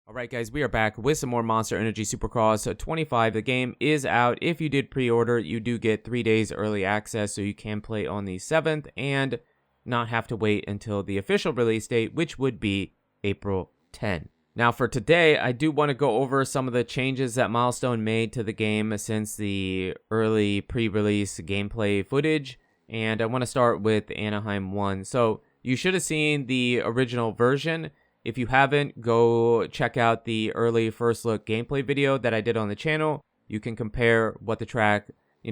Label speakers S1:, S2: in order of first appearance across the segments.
S1: Alright guys, we are back with some more Monster Energy Supercross 25. The game is out. If you did pre-order, you do get 3 days early access, so you can play on the 7th and not have to wait until the official release date, which would be April 10. Now for today, I do want to go over some of the changes that Milestone made to the game since the early pre-release gameplay footage, and I want to start with Anaheim 1. So you should have seen the original version. If you haven't, go check out the early first look gameplay video that I did on the channel. You can compare what the track,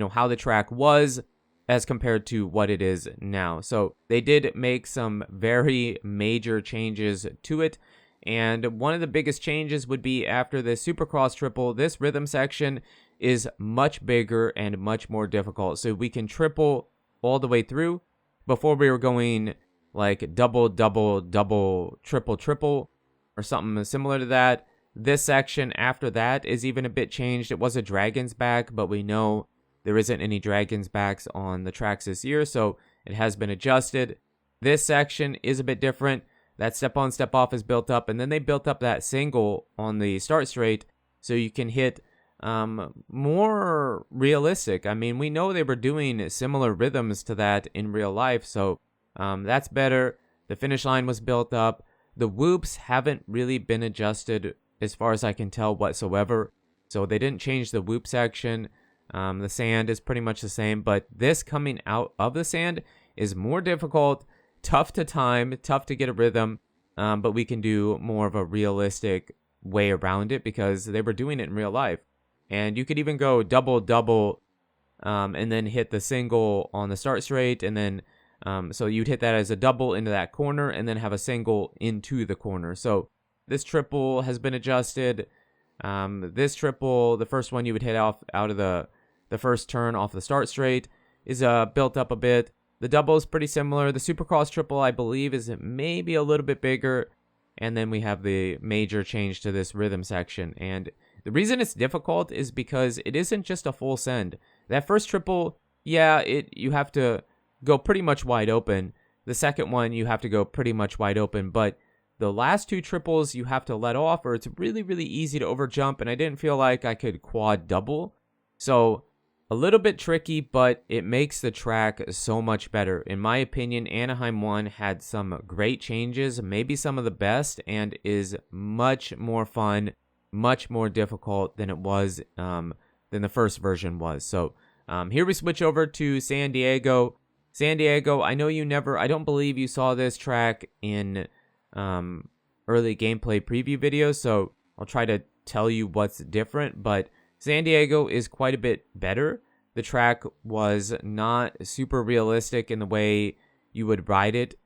S1: how the track was as compared to what it is now. So they did make some very major changes to it. And one of the biggest changes would be after the Supercross triple, this rhythm section is much bigger and much more difficult. So we can triple all the way through. Before we were going like double, double, double, triple, triple, or something similar to that. This section after that is even a bit changed. It was a Dragon's Back, but we know there isn't any Dragon's Backs on the tracks this year, so it has been adjusted. This section is a bit different. That step on, step off is built up, and then they built up that single on the start straight, so you can hit more realistic. I mean, we know they were doing similar rhythms to that in real life, so that's better. The finish line was built up. The whoops haven't really been adjusted as far as I can tell whatsoever. So they didn't change the whoop section. The sand is pretty much the same, but this coming out of the sand is more difficult, tough to time, tough to get a rhythm, but we can do more of a realistic way around it because they were doing it in real life. And you could even go double, double, and then hit the single on the start straight, and then so you'd hit that as a double into that corner and then have a single into the corner. So this triple has been adjusted. This triple, the first one you would hit out of the first turn off the start straight, is built up a bit. The double is pretty similar. The Supercross triple, I believe, is maybe a little bit bigger. And then we have the major change to this rhythm section. And the reason it's difficult is because it isn't just a full send. That first triple, yeah, you have to go pretty much wide open. The second one, you have to go pretty much wide open, but the last two triples you have to let off, or it's really, really easy to overjump, and I didn't feel like I could quad double. So a little bit tricky, but it makes the track so much better. In my opinion, Anaheim 1 had some great changes, maybe some of the best, and is much more fun, much more difficult than it was, than the first version was. So here we switch over to San Diego. San Diego, I know I don't believe you saw this track in early gameplay preview videos, so I'll try to tell you what's different, but San Diego is quite a bit better. The track was not super realistic in the way you would ride it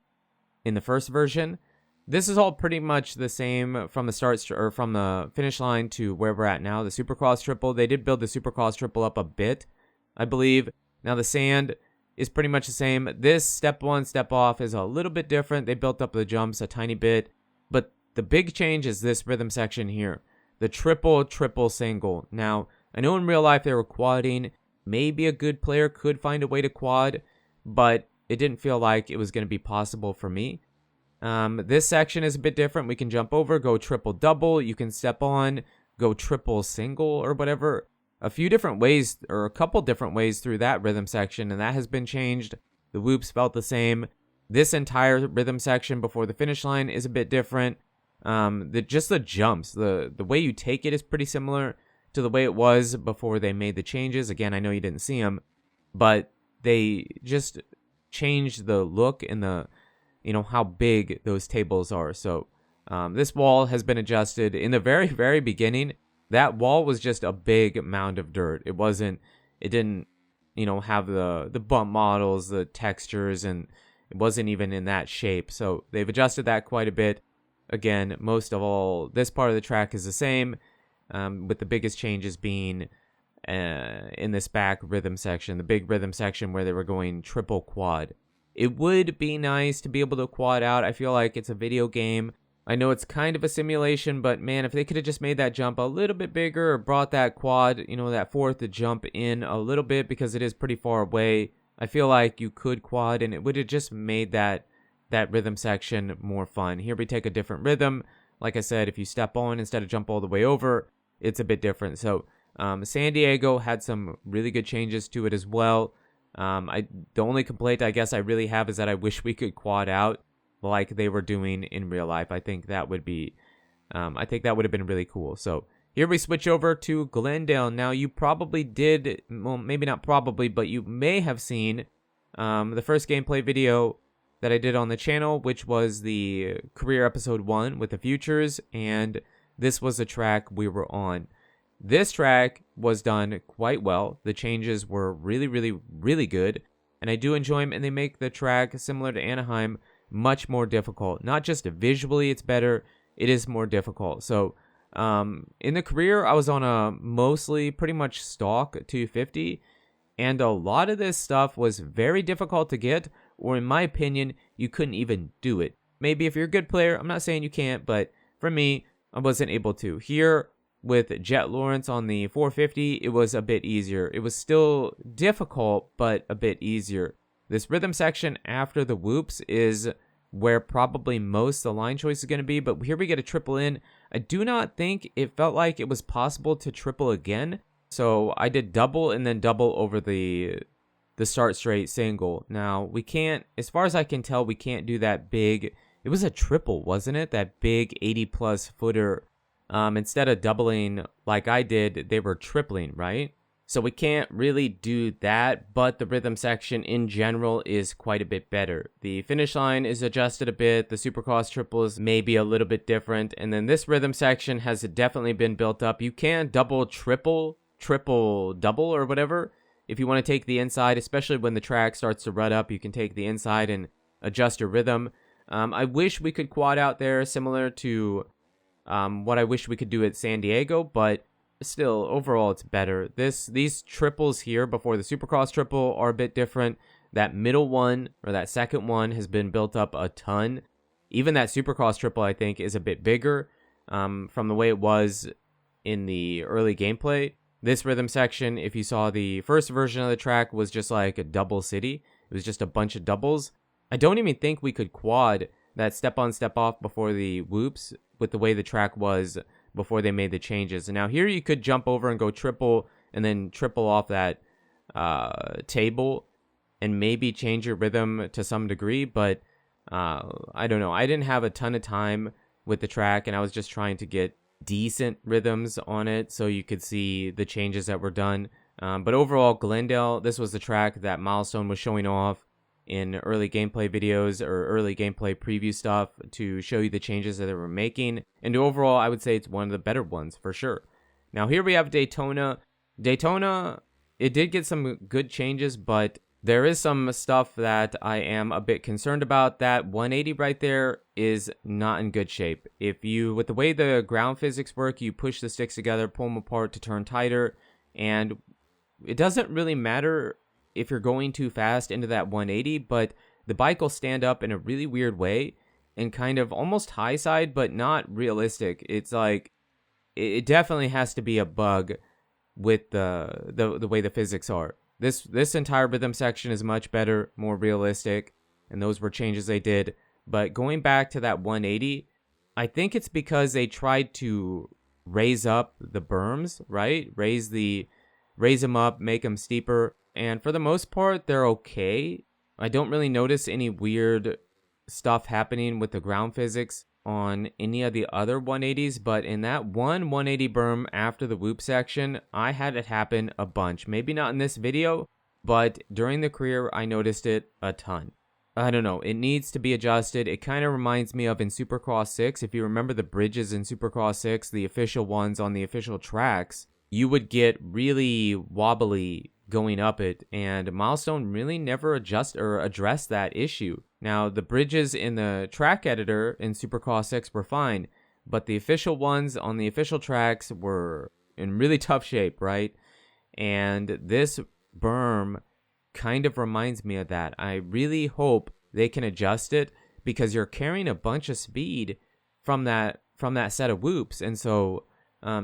S1: in the first version. This is all pretty much the same from the from the finish line to where we're at now. The Supercross triple, they did build the Supercross triple up a bit, I believe. Now the sand is pretty much the same. This step on, step off is a little bit different. They built up the jumps a tiny bit, but the big change is this rhythm section here. The triple, triple, single. Now, I know in real life they were quadding. Maybe a good player could find a way to quad, but it didn't feel like it was going to be possible for me. This section is a bit different. We can jump over, go triple, double. You can step on, go triple, single, or whatever. A few different ways, or a couple different ways through that rhythm section, and that has been changed. The whoops felt the same. This entire rhythm section before the finish line is a bit different. Just the jumps, the way you take it is pretty similar to the way it was before they made the changes. Again, I know you didn't see them, but they just changed the look and the, how big those tables are. So this wall has been adjusted. In the very, very beginning, that wall was just a big mound of dirt. It didn't, have the bump models, the textures, and it wasn't even in that shape. So they've adjusted that quite a bit. Again, most of all, this part of the track is the same, with the biggest changes being in this back rhythm section, the big rhythm section where they were going triple quad. It would be nice to be able to quad out. I feel like it's a video game. I know it's kind of a simulation, but man, if they could have just made that jump a little bit bigger or brought that quad, that fourth to jump in a little bit because it is pretty far away, I feel like you could quad and it would have just made that rhythm section more fun. Here we take a different rhythm. Like I said, if you step on instead of jump all the way over, it's a bit different. So San Diego had some really good changes to it as well. The only complaint I guess I really have is that I wish we could quad out like they were doing in real life. I think that would have been really cool. So here we switch over to Glendale. Now you probably did, well, maybe not probably, but you may have seen the first gameplay video that I did on the channel, which was the career episode 1 with the futures, and this was the track we were on. This track was done quite well. The changes were really, really, really good, and I do enjoy them, and they make the track, similar to Anaheim, much more difficult. Not just visually it's better, it is more difficult. So in the career, I was on a mostly pretty much stock 250, and a lot of this stuff was very difficult to get, or in my opinion, you couldn't even do it. Maybe if you're a good player, I'm not saying you can't, but for me, I wasn't able to. Here, with Jet Lawrence on the 450, it was a bit easier. It was still difficult, but a bit easier. This rhythm section after the whoops is where probably most the line choice is going to be, but here we get a triple in. I do not think it felt like it was possible to triple again, so I did double and then double over the start straight single. Now, we can't, as far as I can tell, we can't do that big, it was a triple, wasn't it? That big 80 plus footer. Instead of doubling like I did, they were tripling, right? So we can't really do that, but the rhythm section in general is quite a bit better. The finish line is adjusted a bit, the Supercross triples may be a little bit different, and then this rhythm section has definitely been built up. You can double, triple, double, or whatever. If you want to take the inside, especially when the track starts to rut up, you can take the inside and adjust your rhythm. I wish we could quad out there, similar to what I wish we could do at San Diego, but still, overall, it's better. These triples here before the Supercross triple are a bit different. That middle one, or that second one, has been built up a ton. Even that Supercross triple, I think, is a bit bigger from the way it was in the early gameplay. This rhythm section, if you saw the first version of the track, was just like a double city. It was just a bunch of doubles. I don't even think we could quad that step on, step off before the whoops with the way the track was before they made the changes. And now here you could jump over and go triple and then triple off that table and maybe change your rhythm to some degree, but I don't know. I didn't have a ton of time with the track, and I was just trying to get decent rhythms on it so you could see the changes that were done. But overall, Glendale, this was the track that Milestone was showing off in early gameplay videos or early gameplay preview stuff to show you the changes that they were making. And overall, I would say it's one of the better ones for sure. Now here we have Daytona. Daytona, it did get some good changes, but there is some stuff that I am a bit concerned about. That 180 right there is not in good shape. If you, with the way the ground physics work, you push the sticks together, pull them apart to turn tighter, and it doesn't really matter if you're going too fast into that 180, but the bike will stand up in a really weird way and kind of almost high side, but not realistic. It's like, it definitely has to be a bug with the way the physics are. This entire rhythm section is much better, more realistic, and those were changes they did. But going back to that 180, I think it's because they tried to raise up the berms, right? Raise them up, make them steeper. And for the most part, they're okay. I don't really notice any weird stuff happening with the ground physics on any of the other 180s, but in that one 180 berm after the whoop section, I had it happen a bunch. Maybe not in this video, but during the career, I noticed it a ton. I don't know, it needs to be adjusted. It kind of reminds me of in Supercross 6. If you remember the bridges in Supercross 6, the official ones on the official tracks, you would get really wobbly going up it, and Milestone really never addressed that issue. Now, the bridges in the track editor in Supercross 6 were fine, but the official ones on the official tracks were in really tough shape, right? And this berm kind of reminds me of that. I really hope they can adjust it, because you're carrying a bunch of speed from that set of whoops, and so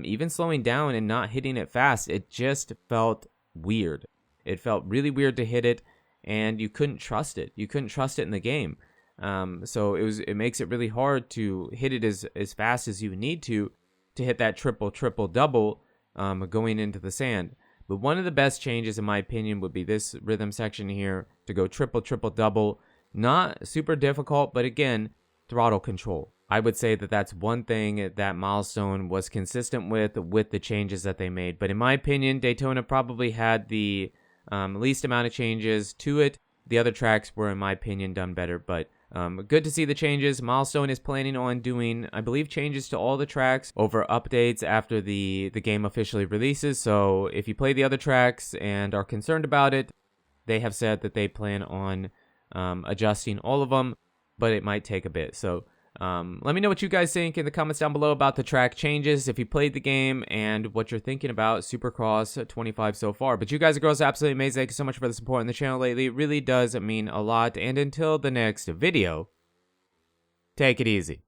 S1: even slowing down and not hitting it fast, it just felt weird. It felt really weird to hit it, and you couldn't trust it. You couldn't trust it in the game. So it makes it really hard to hit it as fast as you need to hit that triple double going into the sand. But one of the best changes, in my opinion, would be this rhythm section here to go triple double. Not super difficult, but again, throttle control. I would say that that's one thing that Milestone was consistent with the changes that they made. But in my opinion, Daytona probably had the least amount of changes to it. The other tracks were, in my opinion, done better. But good to see the changes. Milestone is planning on doing, I believe, changes to all the tracks over updates after the game officially releases. So if you play the other tracks and are concerned about it, they have said that they plan on adjusting all of them, but it might take a bit. So let me know what you guys think in the comments down below about the track changes, if you played the game, and what you're thinking about Supercross 25 so far. But you guys and girls are absolutely amazing. Thank you so much for the support on the channel lately. It really does mean a lot. And until the next video, take it easy.